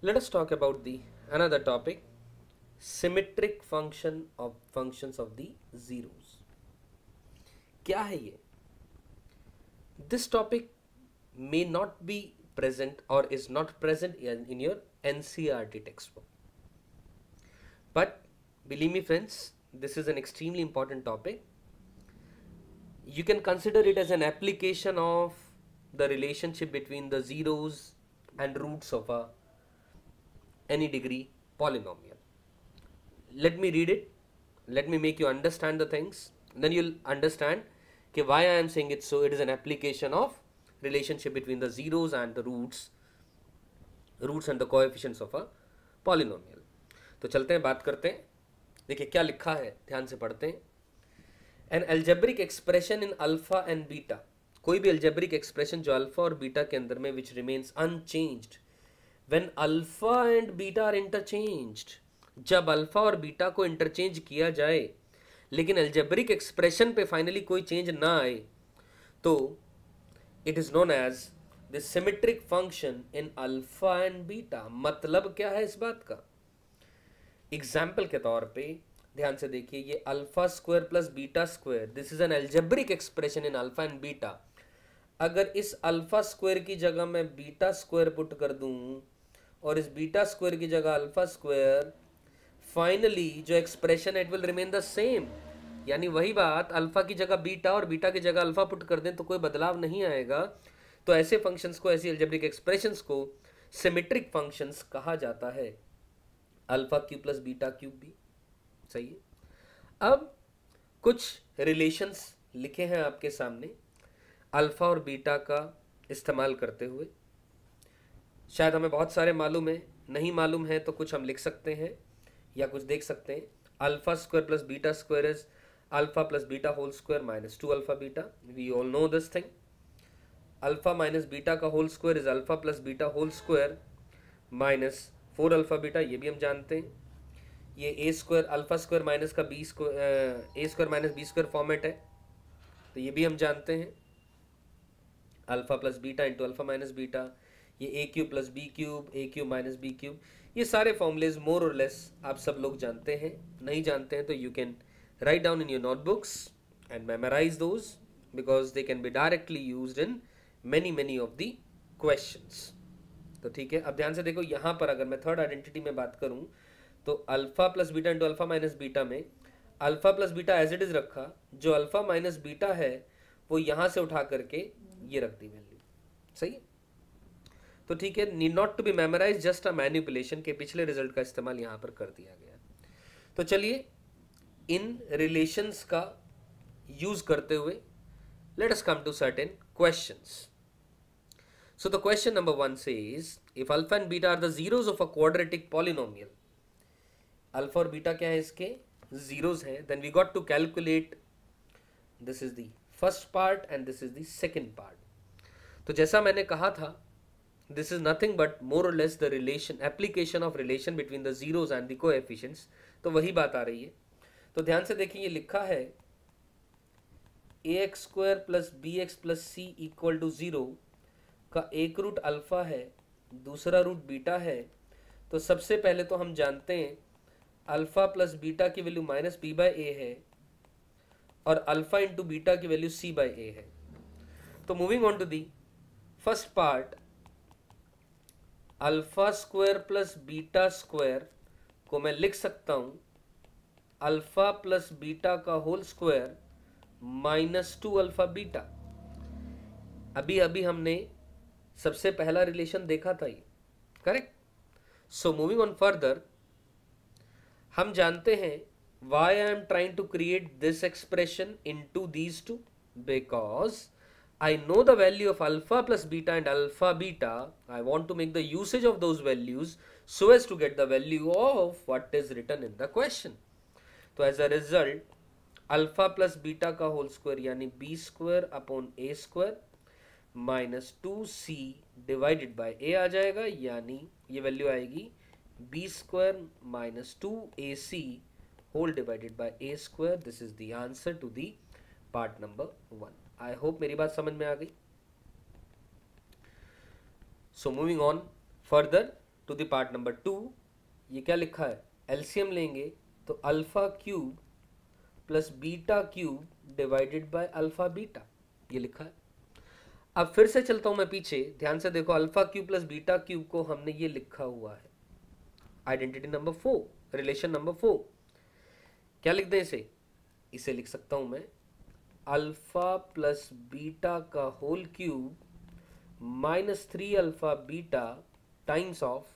Let us talk about the another topic, symmetric functions of the zeros. क्या है ये? This topic may not be present or is not present in your NCERT textbook. But believe me friends, this is an extremely important topic. You can consider it as an application of the relationship between the zeros and roots of any degree polynomial. Let me read it. Let me make you understand the things. Then you'll understand why I am saying it so. It is an application of relationship between the zeros and the roots and the coefficients of a polynomial. तो चलते हैं, बात करते हैं. देखिए क्या लिखा है, ध्यान से पढ़ते हैं. An algebraic expression in alpha and beta, कोई भी algebraic expression जो अल्फा और बीटा के अंदर में which remains unchanged when alpha and beta are interchanged, जब अल्फा और बीटा को इंटरचेंज किया जाए लेकिन algebraic expression पे फाइनली कोई चेंज ना आए, तो it is known as the symmetric function in alpha and beta. मतलब क्या है इस बात का? एग्जाम्पल के तौर पे ध्यान से देखिए, ये alpha square plus beta square, this is an algebraic expression in alpha and beta. अगर इस अल्फा स्क्वायर की जगह मैं बीटा स्क्वायर पुट कर दूं और इस बीटा स्क्वायर की जगह अल्फा स्क्वायर, फाइनली जो एक्सप्रेशन है it will remain the same. यानी वही बात, अल्फा की जगह बीटा और बीटा की जगह अल्फा पुट कर दें तो कोई बदलाव नहीं आएगा. तो ऐसे फंक्शंस को, ऐसी अलजेब्रिक एक्सप्रेशंस को सिमेट्रिक फंक्शंस कहा जाता है. Alpha cube plus beta cube भी सही है. अब कुछ रिलेशंस लिखे हैं आपके सामने अल्फा और बीटा का इस्तेमाल करते हुए. शायद हमें बहुत सारे मालूम है, नहीं मालूम है तो कुछ हम लिख सकते हैं या कुछ देख सकते हैं. Alpha square plus beta square is alpha plus beta whole square minus 2 alpha beta. We all know this thing. Alpha minus beta का whole square is alpha plus beta whole square minus 4 alpha beta, ये भी हम जानते हैं. ये A square alpha square minus का B square, A square minus B square format है, तो ये भी हम जानते हैं. Alpha plus beta into alpha minus beta, ये ए क्यूब प्लस बी क्यूब, ए क्यूब माइनस बी क्यूब, ये सारे फॉर्मूलेज मोर और लेस आप सब लोग जानते हैं. नहीं जानते हैं तो you can write down in your notebooks and memorize those because they can be directly used in many of the questions. तो ठीक है, अब ध्यान से देखो, यहाँ पर अगर मैं थर्ड आइडेंटिटी में बात करूँ तो alpha plus beta into alpha minus beta में alpha plus beta as it is रखा, जो अल्फा माइनस बीटा है वो यहाँ से उठा करके ये रख दी वैल्यू. सही है, तो ठीक है, need not to be memorize, just a manipulation के पिछले रिजल्ट का इस्तेमाल यहाँ पर कर दिया गया. तो चलिए इन रिलेशंस का यूज करते हुए let us come to certain questions. So the question number 1 says, if alpha and beta are the zeros of a quadratic polynomial, alpha और beta क्या है इसके zeros हैं, then we got to calculate, this is the first part and this is the second part. तो जैसा मैंने कहा था, this is nothing but more or less the relation, application of relation between the zeros and the coefficients. तो वही बात आ रही है. तो ध्यान से देखिए, ये लिखा है ax square plus b x plus c equal to 0 का एक रूट अल्फा है, दूसरा रूट बीटा है. तो सबसे पहले तो हम जानते हैं अल्फा प्लस बीटा की value minus b by a है और अल्फा इंटू बीटा की वैल्यू सी बाई ए है. तो moving on to the first part, alpha square plus beta square को मैं लिख सकता हूं अल्फा प्लस बीटा का whole square minus 2 alpha beta. अभी अभी हमने सबसे पहला रिलेशन देखा था ये, correct. So moving on further, हम जानते हैं why I am trying to create this expression into these two, because I know the value of alpha plus beta and alpha beta. I want to make the usage of those values so as to get the value of what is written in the question. तो as a result alpha plus beta का whole square यानी B square upon A square minus 2c divided by A आ जाएगा, यानी ये वैल्यू आएगी B square minus 2ac whole divided by a square. This is the answer to the part number 1. I hope मेरी बात समझ में आ गई. So moving on further, to the part number 2, ये क्या लिखा है, एलसीएम लेंगे तो alpha cube plus beta cube divided by alpha beta, ये लिखा है। अब फिर से चलता हूं मैं पीछे, ध्यान से देखो, alpha cube plus beta cube को हमने ये लिखा हुआ है आइडेंटिटी नंबर 4, रिलेशन नंबर 4। क्या लिख दें इसे, इसे लिख सकता हूं मैं अल्फा प्लस बीटा का whole cube minus 3 alpha beta times of